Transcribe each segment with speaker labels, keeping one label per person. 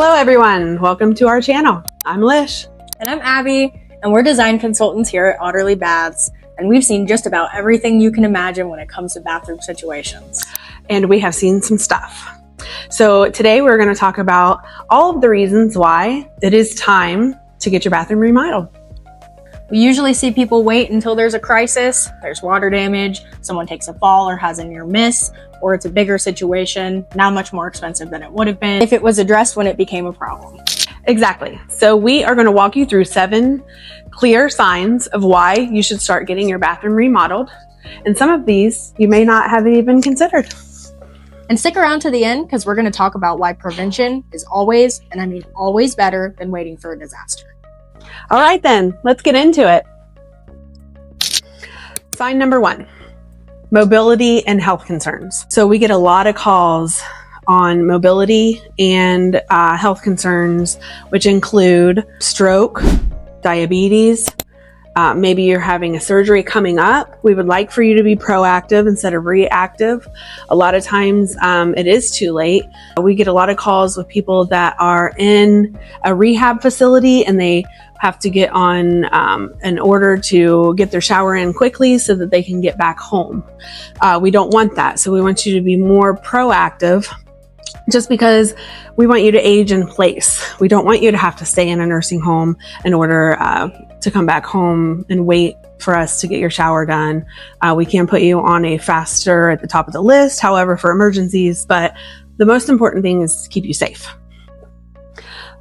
Speaker 1: Hello everyone, welcome to our channel. I'm Lish.
Speaker 2: And I'm Abby, and we're design consultants here at Otterly Baths, and we've seen just about everything you can imagine when it comes to bathroom situations.
Speaker 1: And we have seen some stuff. So today we're going to talk about all of the reasons why it is time to get your bathroom remodeled.
Speaker 2: We usually see people wait until there's a crisis, there's water damage, someone takes a fall or has a near miss, or it's a bigger situation, now much more expensive than it would have been if it was addressed when it became a problem.
Speaker 1: Exactly. So we are going to walk you through 7 clear signs of why you should start getting your bathroom remodeled. And some of these you may not have even considered.
Speaker 2: And stick around to the end because we're going to talk about why prevention is always, and I mean always, better than waiting for a disaster.
Speaker 1: All right then, let's get into it. Sign number 1, mobility and health concerns. So we get a lot of calls on mobility and health concerns, which include stroke, diabetes, maybe you're having a surgery coming up. We would like for you to be proactive instead of reactive. A lot of times it is too late. We get a lot of calls with people that are in a rehab facility and they have to get on an order to get their shower in quickly so that they can get back home. We don't want that. So we want you to be more proactive, just because we want you to age in place. We don't want you to have to stay in a nursing home in order to come back home and wait for us to get your shower done. We can put you on a faster at the top of the list, however, for emergencies, but the most important thing is to keep you safe.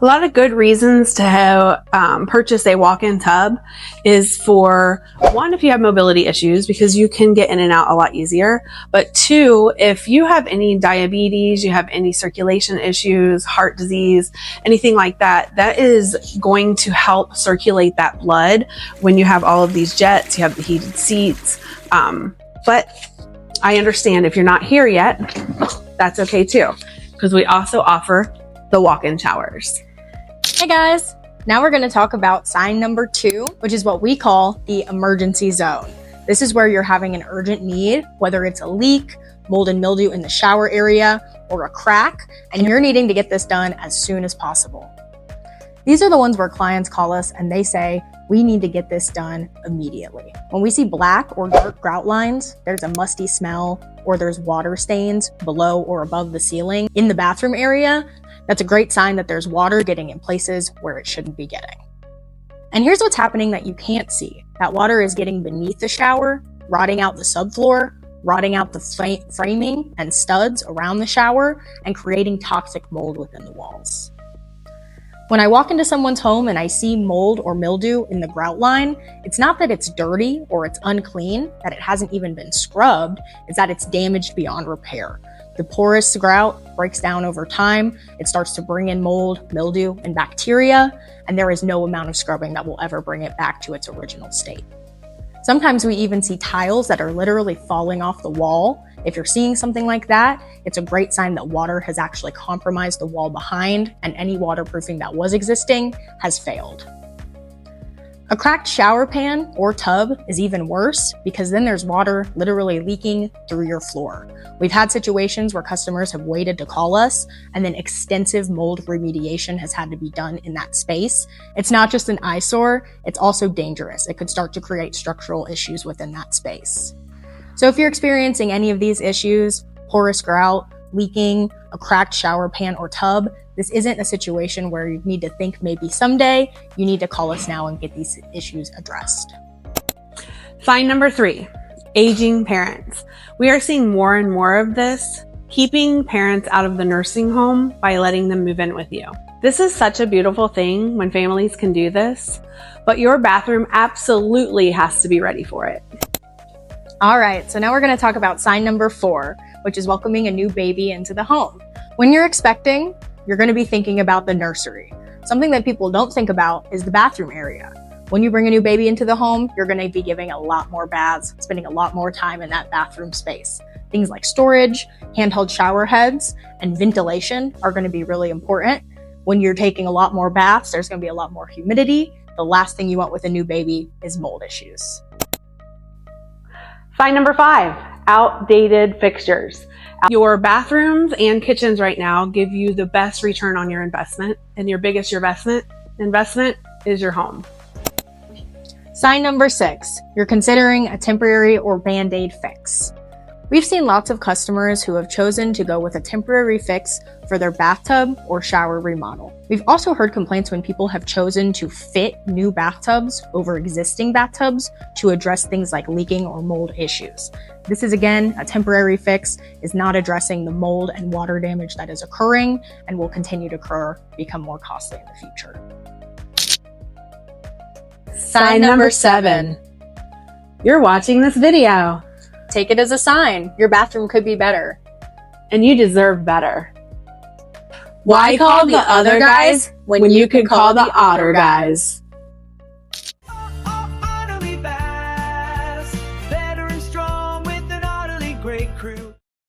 Speaker 1: A lot of good reasons to purchase a walk-in tub is for, 1, if you have mobility issues, because you can get in and out a lot easier. But 2, if you have any diabetes, you have any circulation issues, heart disease, anything like that, that is going to help circulate that blood when you have all of these jets, you have the heated seats. But I understand if you're not here yet, that's okay too, because we also offer the walk-in showers.
Speaker 2: Hey guys, now we're going to talk about sign number 2, which is what we call the emergency zone. This is where you're having an urgent need, whether it's a leak, mold and mildew in the shower area, or a crack, and you're needing to get this done as soon as possible. These are the ones where clients call us and they say, we need to get this done immediately. When we see black or dark grout lines, there's a musty smell, or there's water stains below or above the ceiling in the bathroom area, that's a great sign that there's water getting in places where it shouldn't be getting. And here's what's happening that you can't see. That water is getting beneath the shower, rotting out the subfloor, rotting out the framing and studs around the shower, and creating toxic mold within the walls. When I walk into someone's home and I see mold or mildew in the grout line, it's not that it's dirty or it's unclean, that it hasn't even been scrubbed, it's that it's damaged beyond repair. The porous grout breaks down over time, it starts to bring in mold, mildew, and bacteria, and there is no amount of scrubbing that will ever bring it back to its original state. Sometimes we even see tiles that are literally falling off the wall. If you're seeing something like that, it's a great sign that water has actually compromised the wall behind, and any waterproofing that was existing has failed. A cracked shower pan or tub is even worse because then there's water literally leaking through your floor. We've had situations where customers have waited to call us and then extensive mold remediation has had to be done in that space. It's not just an eyesore, it's also dangerous. It could start to create structural issues within that space. So if you're experiencing any of these issues, porous grout, leaking, a cracked shower pan or tub, this isn't a situation where you need to think maybe someday. You need to call us now and get these issues addressed.
Speaker 1: Sign number 3, aging parents. We are seeing more and more of this, keeping parents out of the nursing home by letting them move in with you. This is such a beautiful thing when families can do this, but your bathroom absolutely has to be ready for it.
Speaker 2: All right, so now we're going to talk about sign number 4, which is welcoming a new baby into the home. When you're expecting, you're going to be thinking about the nursery. Something that people don't think about is the bathroom area. When you bring a new baby into the home, you're going to be giving a lot more baths, spending a lot more time in that bathroom space. Things like storage, handheld shower heads, and ventilation are going to be really important. When you're taking a lot more baths, there's going to be a lot more humidity. The last thing you want with a new baby is mold issues.
Speaker 1: Sign number 5, outdated fixtures. Your bathrooms and kitchens right now give you the best return on your investment, and your biggest investment is your home.
Speaker 2: Sign number 6, you're considering a temporary or band-aid fix. We've seen lots of customers who have chosen to go with a temporary fix for their bathtub or shower remodel. We've also heard complaints when people have chosen to fit new bathtubs over existing bathtubs to address things like leaking or mold issues. This is, again, a temporary fix, is not addressing the mold and water damage that is occurring and will continue to occur, become more costly in the future.
Speaker 1: Sign number 7. You're watching this video.
Speaker 2: Take it as a sign. Your bathroom could be better.
Speaker 1: And you deserve better.
Speaker 2: Why call the other guys when you could call the Otter guys?